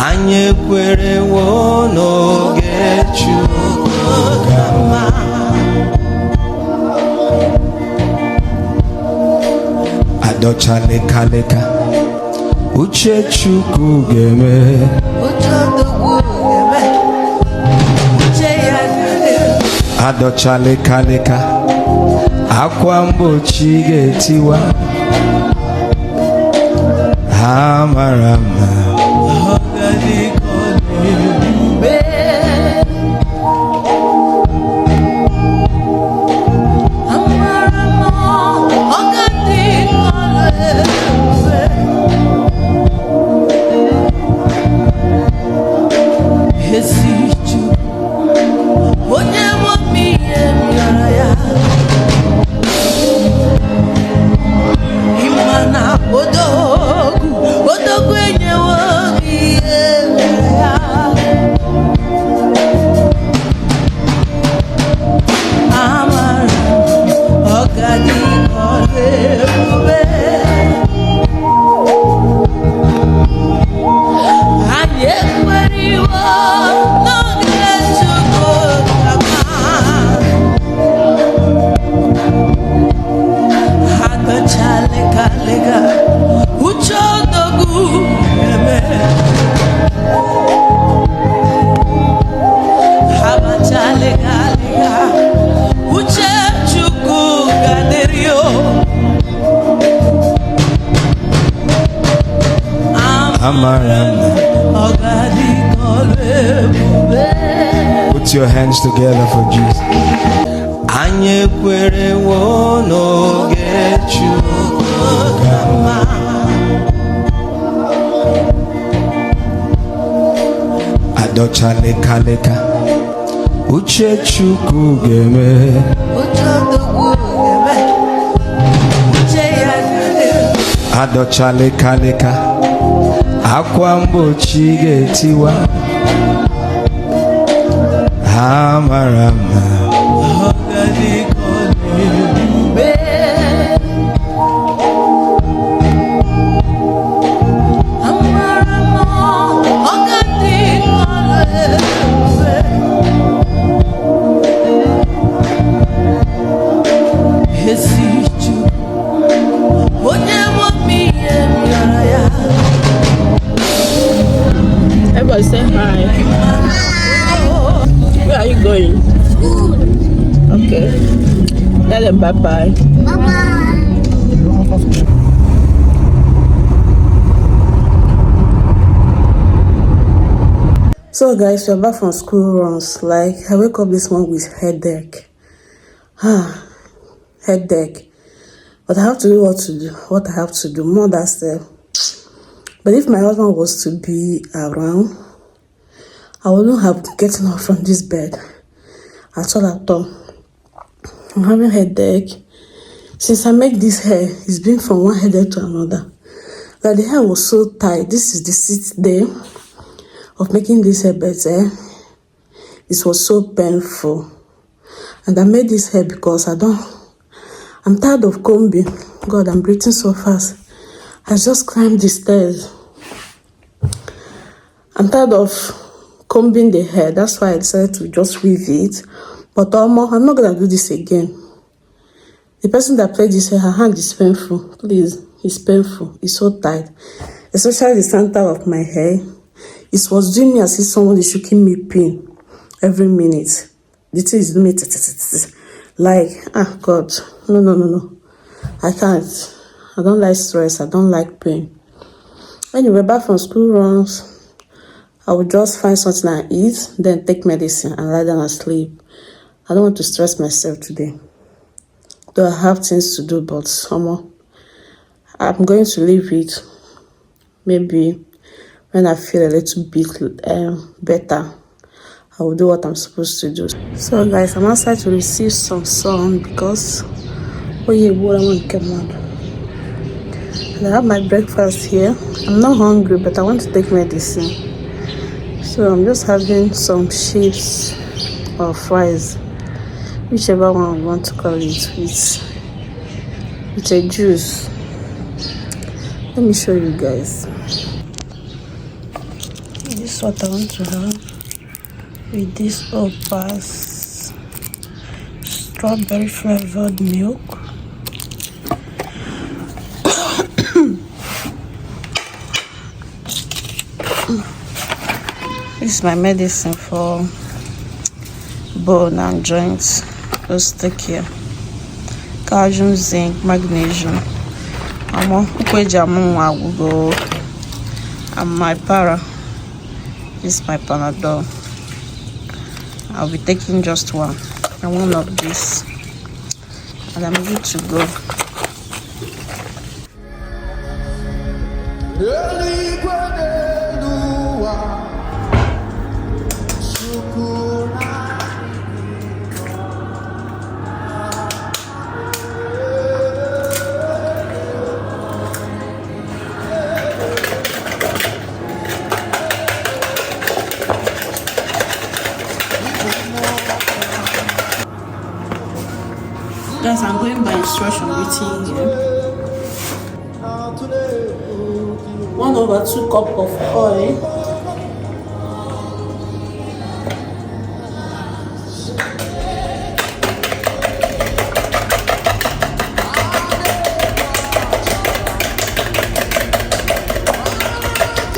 Anyị ekwerewo n'oge Chukwu ga-ama. Adọcha lekaleka uche Chukwu ga-eme. Adọcha lekaleka akwa mgbochi ga-etiwa. Ha mara mma Put your hands together for Jesus. Anyị ekwerewo n'oge Chukwu ga-ama. Adọcha lekaleka uche Chukwu ga-eme. Adọcha lekaleka akwa mgbochi ga-etiwa. Ha mara mma Everybody say hi. Where are you going? School. Okay. Tell them bye-bye. Bye-bye. So guys, we're back from school runs. Like, I wake up this morning with headache. Headache. But I have to do what I have to do. More that stuff. But if my husband was to be around, I wouldn't have gotten up from this bed at all. I'm having headache. Since I make this hair, it's been from one headache to another. Like the hair was so tight. This is the 6th day of making this hair better. It was so painful. And I made this hair because I'm tired of combing. God, I'm breathing so fast. I just climbed the stairs. I'm tired of combing the hair. That's why I decided to just weave it. But I'm not going to do this again. The person that played this hair, her hand is painful. Please, it's painful. It's so tight. Especially the center of my hair. It was doing me as if someone is shaking me pin every minute. The thing is doing me like, God, no. I can't. I don't like stress. I don't like pain. Anyway, back from school runs, I will just find something I eat, then take medicine and lie down and sleep. I don't want to stress myself today. Though I have things to do, but I'm going to leave it. Maybe when I feel a little bit better, I will do what I'm supposed to do. So guys, I'm outside to receive some sun because I want to come out. I have my breakfast here. I'm not hungry, but I want to take medicine. So I'm just having some chips or fries, whichever one we want to call it, with a juice. Let me show you guys. This is what I want to have with this Opus strawberry flavored milk. This is my medicine for bone and joints. Just take care. Calcium, zinc, magnesium. And my para is my Panadol. I'll be taking just one and one of this, and I'm good to go. Guys, I'm going by instruction written here. 1/2 cup of oil.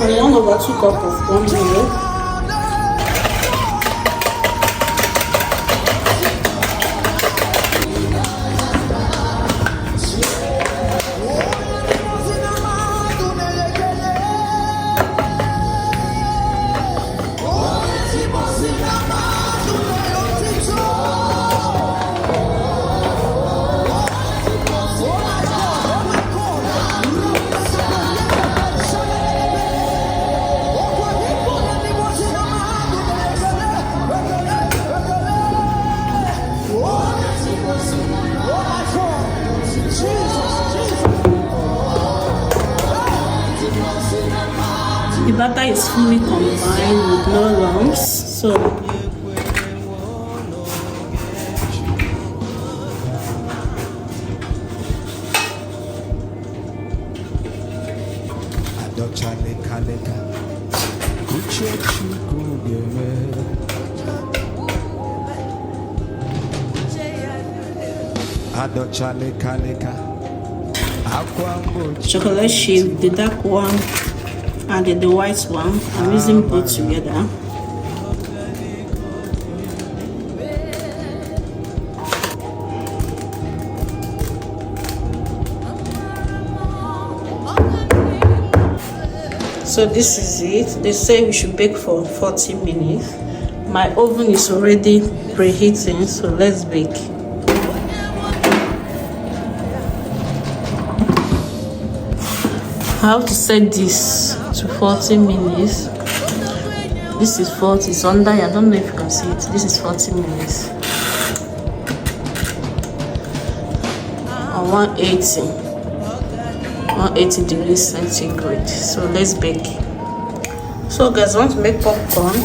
And 1/2 cup of corn milk. The batter is fully combined with no lumps, so chocolate chip, the dark one and the white one. I'm using both together. So this is it. They say we should bake for 40 minutes. My oven is already preheating, so let's bake. I have to set this to 40 minutes. This is 40, it's under. I don't know if you can see it. This is 40 minutes on 180 degrees centigrade. So let's bake. So guys, I want to make popcorn.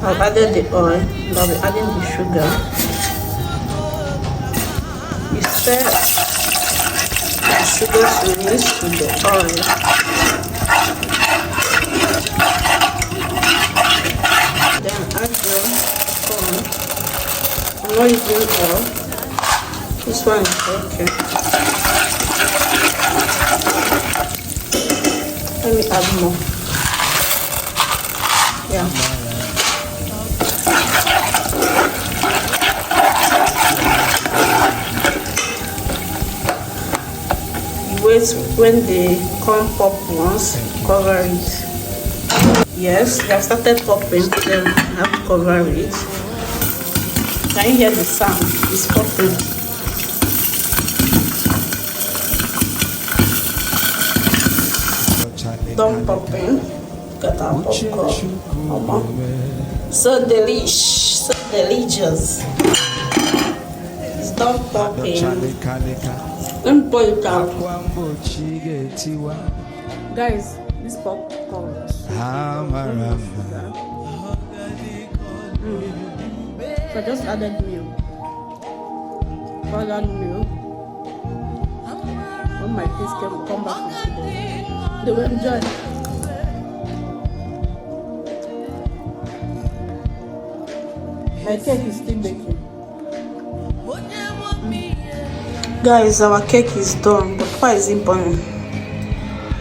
I've added the oil and I'll be adding the sugar. You stir the sugar to mix with the oil. Then add your corn. I'm not using oil. This one is okay. Let me add more. Yeah. Wait when the corn pop once, cover it. Yes, they have started popping, then I have to cover it. Can you hear the sound? It's popping. Done popping. Got our popcorn. So delicious, so delicious. It's done popping. Let me pour it out. Guys, this popcorn. So I just added milk. Powdered milk. When my kids come back from school, they will enjoy. My cake is still baking. Guys, our cake is done. The pie is in burning.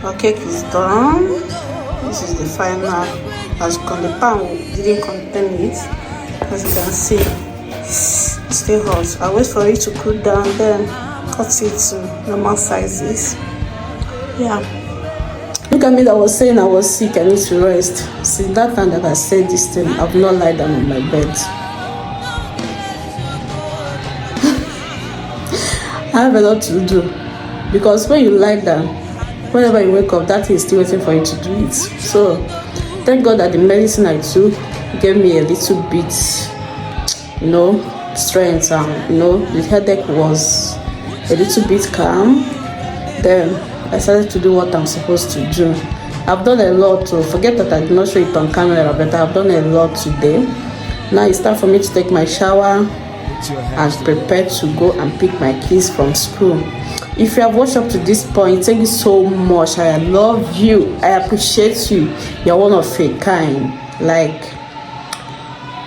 Our cake is done. This is the final. As the pan didn't contain it, as you can see, it's still hot. I wait for it to cool down, then cut it to normal sizes. Yeah. Look at me that was saying I was sick, I need to rest. Since that time that I said this thing, I've not lied down on my bed. I have a lot to do, because when you lie down, whenever you wake up, that thing is still waiting for you to do it. So thank God that the medicine I took gave me a little bit, strength, and the headache was a little bit calm. Then I started to do what I'm supposed to do. I've done a lot to forget that I did not show it on camera, but I've done a lot today. Now it's time for me to take my shower and prepare to go and pick my kids from school. If you have watched up to this point, thank you so much. I love you. I appreciate you. You're one of a kind. Like,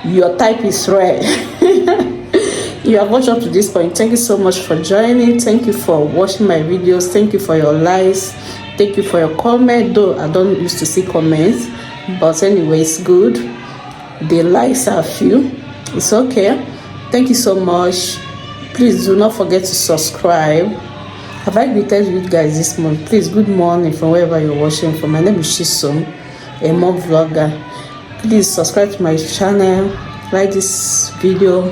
your type is rare. You have watched up to this point. Thank you so much for joining. Thank you for watching my videos. Thank you for your likes. Thank you for your comment. Though I don't used to see comments, but anyway, it's good. The likes are few. It's okay. Thank you so much. Please do not forget to subscribe. Have I greeted you guys this month? Please, good morning from wherever you're watching from. My name is Chisom, a mom vlogger. Please subscribe to my channel, like this video,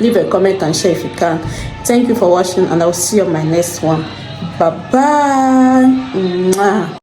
leave a comment and share if you can. Thank you for watching, and I'll see you on my next one. Bye bye.